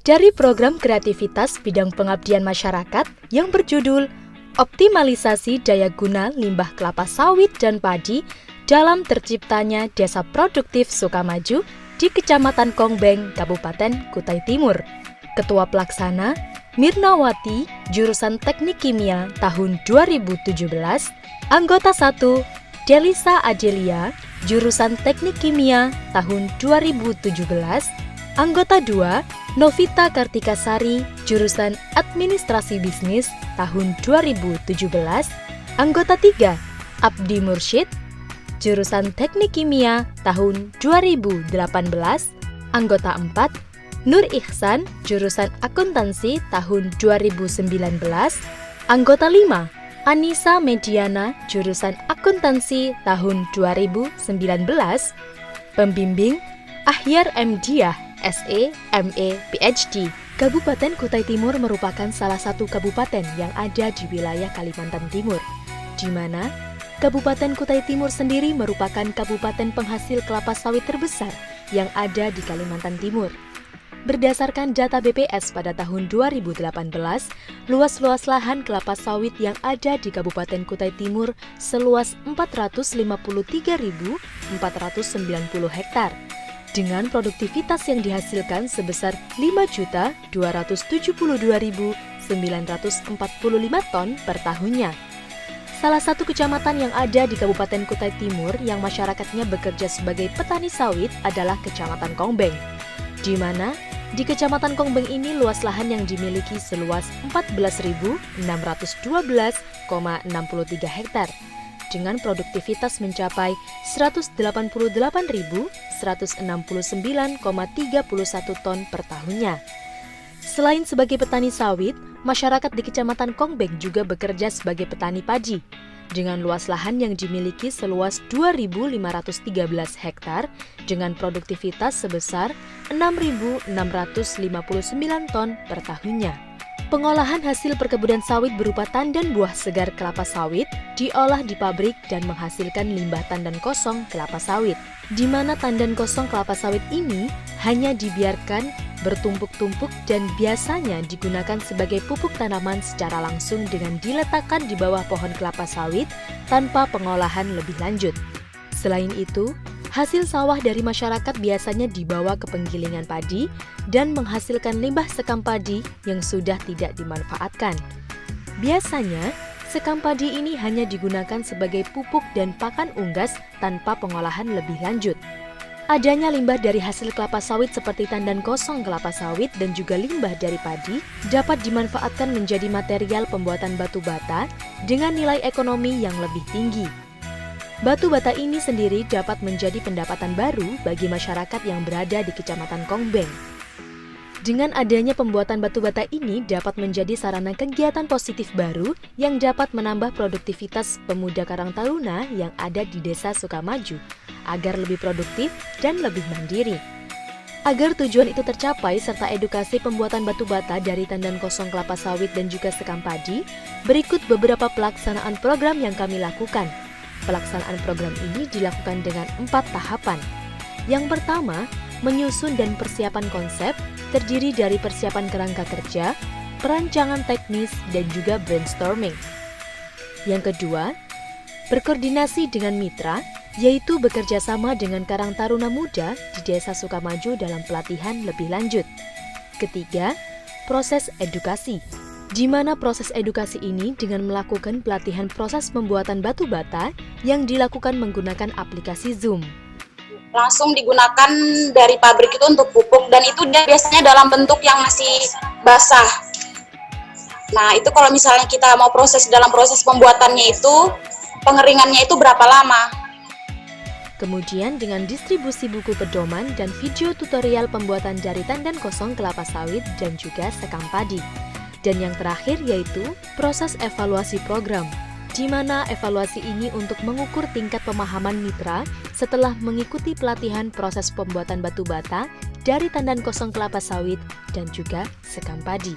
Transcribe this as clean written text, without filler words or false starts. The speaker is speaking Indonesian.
dari program kreativitas bidang pengabdian masyarakat yang berjudul Optimalisasi Daya Guna Limbah Kelapa Sawit dan Padi dalam terciptanya Desa Produktif Sukamaju di Kecamatan Kongbeng, Kabupaten Kutai Timur. Ketua Pelaksana Mirnawati, jurusan Teknik Kimia tahun 2017, anggota 1 Delisa Adelia, jurusan Teknik Kimia tahun 2017, anggota 2 Novita Kartikasari, jurusan Administrasi Bisnis tahun 2017, anggota 3 Abdi Mursyid, jurusan Teknik Kimia tahun 2018, anggota 4 Nur Ihsan, jurusan Akuntansi tahun 2019, anggota 5 Anissa Mediana, jurusan Akuntansi tahun 2019, pembimbing Ahyar M. Diah, SE, ME, PhD. Kabupaten Kutai Timur merupakan salah satu kabupaten yang ada di wilayah Kalimantan Timur, di mana Kabupaten Kutai Timur sendiri merupakan kabupaten penghasil kelapa sawit terbesar yang ada di Kalimantan Timur. Berdasarkan data BPS pada tahun 2018, luas lahan kelapa sawit yang ada di Kabupaten Kutai Timur seluas 453.490 hektar, dengan produktivitas yang dihasilkan sebesar 5.272.945 ton per tahunnya. Salah satu kecamatan yang ada di Kabupaten Kutai Timur yang masyarakatnya bekerja sebagai petani sawit adalah Kecamatan Kongbeng, di mana di Kecamatan Kongbeng ini luas lahan yang dimiliki seluas 14.612,63 hektar dengan produktivitas mencapai 188.169,31 ton per tahunnya. Selain sebagai petani sawit, masyarakat di Kecamatan Kongbeng juga bekerja sebagai petani padi dengan luas lahan yang dimiliki seluas 2.513 hektar dengan produktivitas sebesar 6.659 ton per tahunnya. Pengolahan hasil perkebunan sawit berupa tandan buah segar kelapa sawit diolah di pabrik dan menghasilkan limbah tandan kosong kelapa sawit, di mana tandan kosong kelapa sawit ini hanya dibiarkan bertumpuk-tumpuk dan biasanya digunakan sebagai pupuk tanaman secara langsung dengan diletakkan di bawah pohon kelapa sawit tanpa pengolahan lebih lanjut. Selain itu, hasil sawah dari masyarakat biasanya dibawa ke penggilingan padi dan menghasilkan limbah sekam padi yang sudah tidak dimanfaatkan. Biasanya, sekam padi ini hanya digunakan sebagai pupuk dan pakan unggas tanpa pengolahan lebih lanjut. Adanya limbah dari hasil kelapa sawit seperti tandan kosong kelapa sawit dan juga limbah dari padi dapat dimanfaatkan menjadi material pembuatan batu bata dengan nilai ekonomi yang lebih tinggi. Batu bata ini sendiri dapat menjadi pendapatan baru bagi masyarakat yang berada di Kecamatan Kongbeng. Dengan adanya pembuatan batu bata ini dapat menjadi sarana kegiatan positif baru yang dapat menambah produktivitas pemuda Karang Taruna yang ada di Desa Sukamaju agar lebih produktif dan lebih mandiri. Agar tujuan itu tercapai serta edukasi pembuatan batu bata dari tandan kosong kelapa sawit dan juga sekam padi, berikut beberapa pelaksanaan program yang kami lakukan. Pelaksanaan program ini dilakukan dengan 4 tahapan. Yang pertama, menyusun dan persiapan konsep terdiri dari persiapan kerangka kerja, perancangan teknis, dan juga brainstorming. Yang kedua, berkoordinasi dengan mitra, yaitu bekerja sama dengan Karang Taruna Muda di Desa Sukamaju dalam pelatihan lebih lanjut. Ketiga, proses edukasi, di mana proses edukasi ini dengan melakukan pelatihan proses pembuatan batu bata yang dilakukan menggunakan aplikasi Zoom. Langsung digunakan dari pabrik itu untuk pupuk, dan itu dia biasanya dalam bentuk yang masih basah. Nah, itu kalau misalnya kita mau dalam proses pembuatannya itu, pengeringannya itu berapa lama. Kemudian dengan distribusi buku pedoman dan video tutorial pembuatan dari tandan kosong kelapa sawit dan juga sekam padi. Dan yang terakhir yaitu proses evaluasi program, di mana evaluasi ini untuk mengukur tingkat pemahaman mitra setelah mengikuti pelatihan proses pembuatan batu bata dari tandan kosong kelapa sawit dan juga sekam padi.